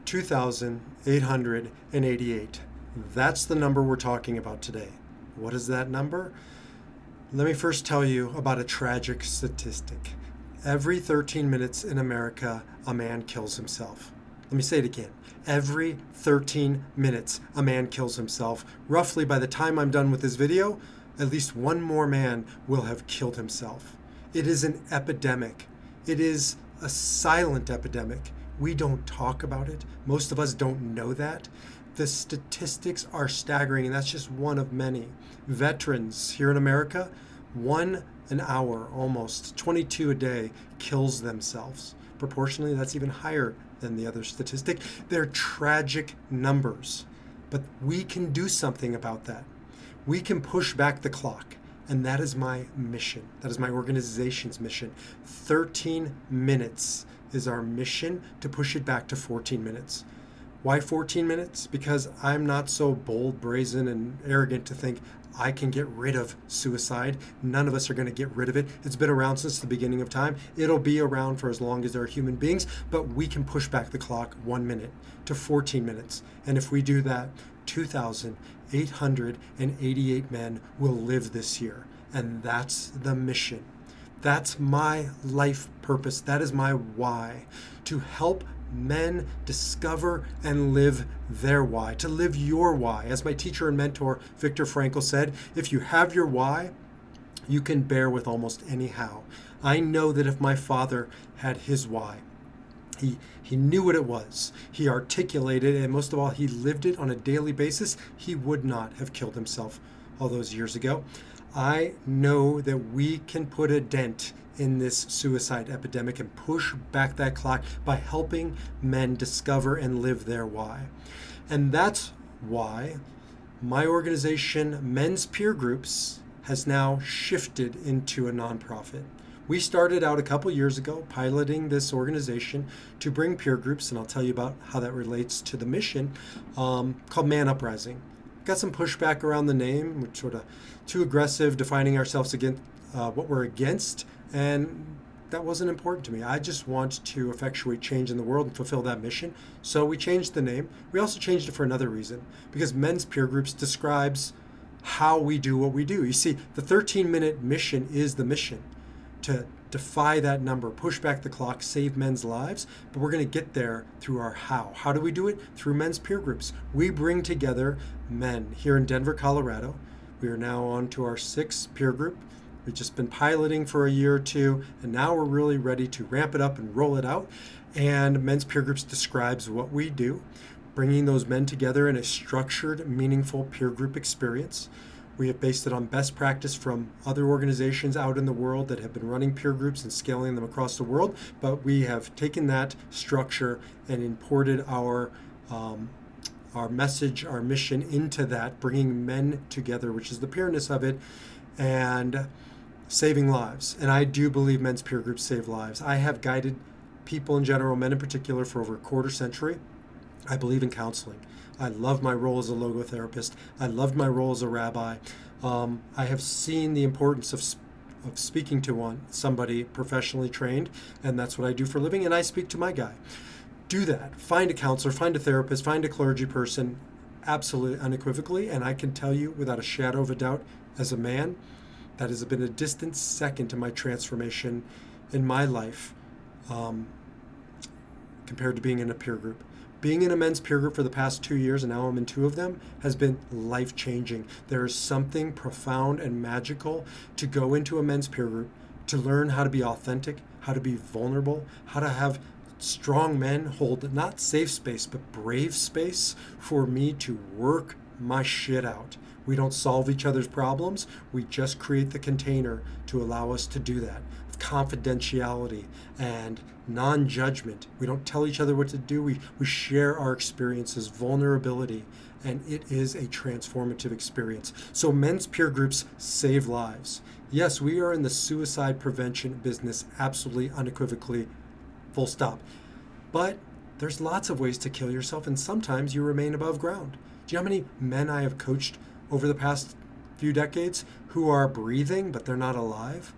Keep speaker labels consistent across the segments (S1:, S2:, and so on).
S1: 2,888. That's the number we're talking about today. What is that number? Let me first tell you about a tragic statistic. Every 13 minutes in America, a man kills himself. Let me say it again. Every 13 minutes, a man kills himself. Roughly by the time I'm done with this video, at least one more man will have killed himself. It is an epidemic. It is a silent epidemic. We don't talk about it. Most of us don't know that. The statistics are staggering, and that's just one of many. Veterans here in America, 1 an hour, almost 22 a day, kills themselves. Proportionally, that's even higher than the other statistic. They're tragic numbers, but we can do something about that. We can push back the clock, and that is my mission. That is my organization's mission. 13 minutes is our mission, to push it back to 14 minutes. Why 14 minutes? Because I'm not so bold, brazen, and arrogant to think I can get rid of suicide. None of us are going to get rid of it. It's been around since the beginning of time. It'll be around for as long as there are human beings, but we can push back the clock 1 minute to 14 minutes. And if we do that, 2,888 men will live this year. And that's the mission. That's my life purpose. That is my why, to help men discover and live their why, to live your why. As my teacher and mentor, Viktor Frankl, said, if you have your why, you can bear with almost any how. I know that if my father had his why, he knew what it was, he articulated it, and most of all, he lived it on a daily basis, he would not have killed himself all those years ago. I know that we can put a dent in this suicide epidemic and push back that clock by helping men discover and live their why. And that's why my organization, Men's Peer Groups, has now shifted into a nonprofit. We started out a couple years ago piloting this organization to bring peer groups, and I'll tell you about how that relates to the mission, called Man Uprising. Got some pushback around the name, which sort of too aggressive, defining ourselves against what we're against, and that wasn't important to me. I just want to effectuate change in the world and fulfill that mission. So we changed the name. We also changed it for another reason, because Men's Peer Groups describes how we do what we do. You see, the 13-minute mission is the mission, to defy that number, push back the clock, save men's lives, but we're going to get there through our how. How do we do it? Through men's peer groups. We bring together men here in Denver, Colorado. We are now on to our 6th peer group. We've just been piloting for a year or two, and now we're really ready to ramp it up and roll it out. And Men's Peer Groups describes what we do, bringing those men together in a structured, meaningful peer group experience. We have based it on best practice from other organizations out in the world that have been running peer groups and scaling them across the world, but we have taken that structure and imported our message, our mission into that, bringing men together, which is the peerness of it, and saving lives. And I do believe men's peer groups save lives. I have guided people in general, men in particular, for over a quarter century. I believe in counseling. I love my role as a logotherapist. I loved my role as a rabbi. I have seen the importance of speaking to somebody professionally trained, and that's what I do for a living, and I speak to my guy. Do that. Find a counselor, find a therapist, find a clergy person, absolutely unequivocally, and I can tell you without a shadow of a doubt, as a man, that has been a distant second to my transformation in my life compared to being in a peer group. Being in a men's peer group for the past 2 years, and now I'm in 2 of them, has been life-changing. There is something profound and magical to go into a men's peer group, to learn how to be authentic, how to be vulnerable, how to have strong men hold not safe space, but brave space for me to work my shit out. We don't solve each other's problems. We just create the container to allow us to do that. Confidentiality and non-judgment. We don't tell each other what to do. We share our experiences, vulnerability, and it is a transformative experience. So men's peer groups save lives. Yes, we are in the suicide prevention business, absolutely, unequivocally, full stop. But there's lots of ways to kill yourself, and sometimes you remain above ground. Do you know how many men I have coached over the past few decades who are breathing, but they're not alive?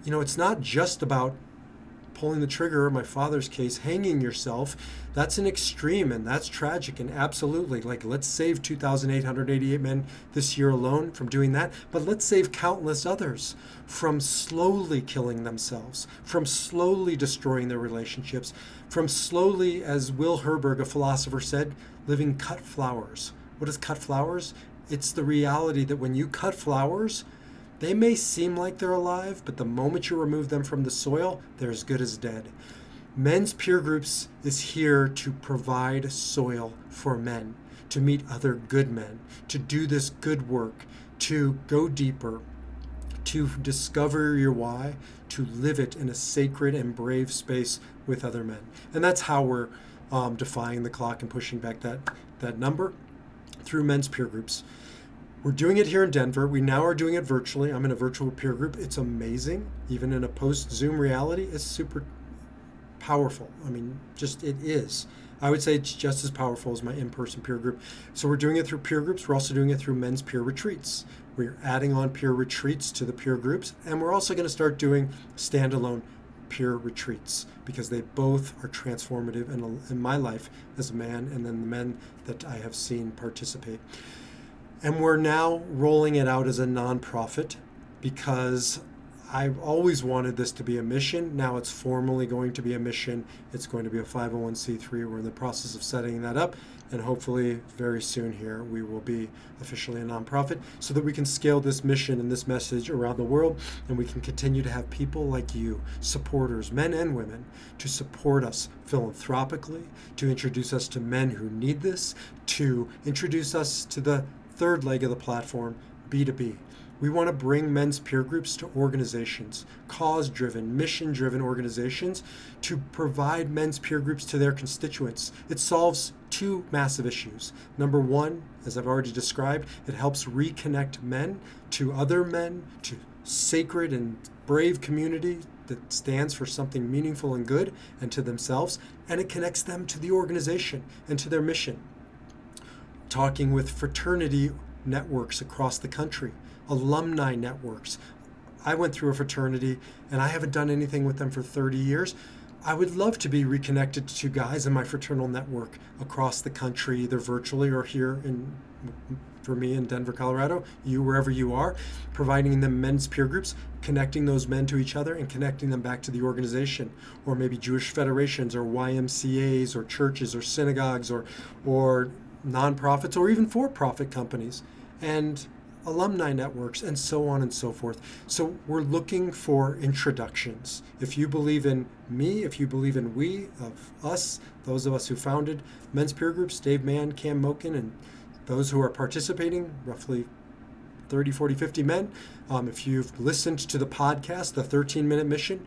S1: You know, it's not just about pulling the trigger, in my father's case, hanging yourself, that's an extreme and that's tragic. And absolutely, like, let's save 2,888 men this year alone from doing that. But let's save countless others from slowly killing themselves, from slowly destroying their relationships, from slowly, as Will Herberg, a philosopher, said, living cut flowers. What is cut flowers? It's the reality that when you cut flowers, they may seem like they're alive, but the moment you remove them from the soil, they're as good as dead. Men's peer groups is here to provide soil for men, to meet other good men, to do this good work, to go deeper, to discover your why, to live it in a sacred and brave space with other men. And that's how we're defying the clock and pushing back that number through men's peer groups. We're doing it here in Denver. We now are doing it virtually. I'm in a virtual peer group. It's amazing. Even in a post-Zoom reality, it's super powerful. I mean, just it is. I would say it's just as powerful as my in-person peer group. So we're doing it through peer groups. We're also doing it through men's peer retreats. We're adding on peer retreats to the peer groups. And we're also going to start doing standalone peer retreats because they both are transformative in my life as a man and then the men that I have seen participate. And we're now rolling it out as a nonprofit because I've always wanted this to be a mission. Now it's formally going to be a mission. It's going to be a 501c3. We're in the process of setting that up. And hopefully very soon here, we will be officially a nonprofit so that we can scale this mission and this message around the world. And we can continue to have people like you, supporters, men and women, to support us philanthropically, to introduce us to men who need this, to introduce us to the third leg of the platform, B2B. We want to bring men's peer groups to organizations, cause-driven, mission-driven organizations, to provide men's peer groups to their constituents. It solves two massive issues. Number one, as I've already described, it helps reconnect men to other men, to sacred and brave community that stands for something meaningful and good, and to themselves, and it connects them to the organization and to their mission. Talking with fraternity networks across the country, alumni networks. I went through a fraternity and I haven't done anything with them for 30 years. I would love to be reconnected to guys in my fraternal network across the country, either virtually or here for me in Denver, Colorado, you wherever you are, providing them men's peer groups, connecting those men to each other and connecting them back to the organization, or maybe Jewish federations or YMCAs or churches or synagogues or nonprofits or even for-profit companies and alumni networks and so on and so forth. So we're looking for introductions. If you believe in me, if you believe in we, of us, those of us who founded men's peer groups, Dave Mann, Cam Moken, and those who are participating, roughly 30, 40, 50 men. If you've listened to the podcast, the 13-minute mission,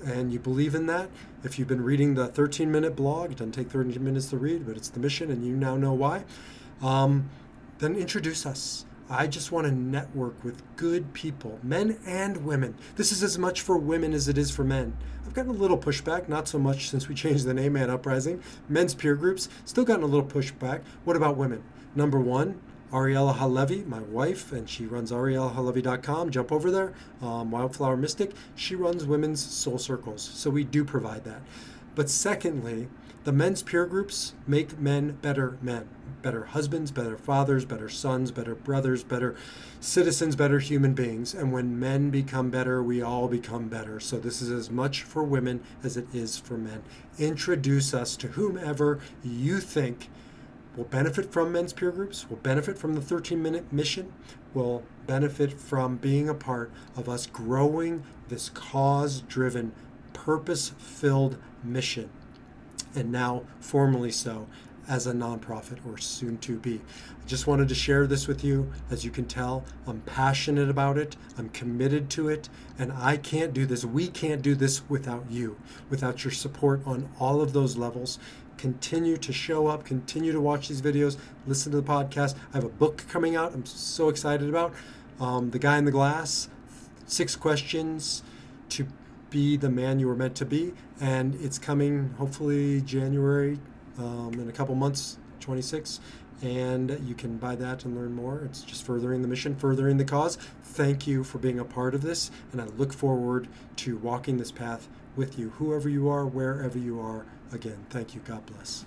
S1: and you believe in that, if you've been reading the 13-minute blog, it doesn't take 30 minutes to read, but it's the mission and you now know why, then introduce us. I just want to network with good people, men and women. This is as much for women as it is for men. I've gotten a little pushback, not so much since we changed the name Man Uprising. Men's peer groups, still gotten a little pushback. What about women? Number one, Ariella Halevi, my wife, and she runs ariellahalevi.com. Jump over there. Wildflower Mystic. She runs women's soul circles. So we do provide that. But secondly, the men's peer groups make men, better husbands, better fathers, better sons, better brothers, better citizens, better human beings. And when men become better, we all become better. So this is as much for women as it is for men. Introduce us to whomever you think will benefit from men's peer groups, will benefit from the 13-minute mission, will benefit from being a part of us growing this cause-driven, purpose-filled mission, and now formally so as a nonprofit, or soon to be. I just wanted to share this with you. As you can tell, I'm passionate about it, I'm committed to it, and I can't do this, we can't do this without you, without your support on all of those levels. Continue to show up, continue to watch these videos, listen to the podcast. I have a book coming out I'm so excited about. The Guy in the Glass, 6 questions to be the man you were meant to be. And it's coming hopefully January, in a couple months, 26. And you can buy that and learn more. It's just furthering the mission, furthering the cause. Thank you for being a part of this. And I look forward to walking this path with you, whoever you are, wherever you are. Again, thank you. God bless.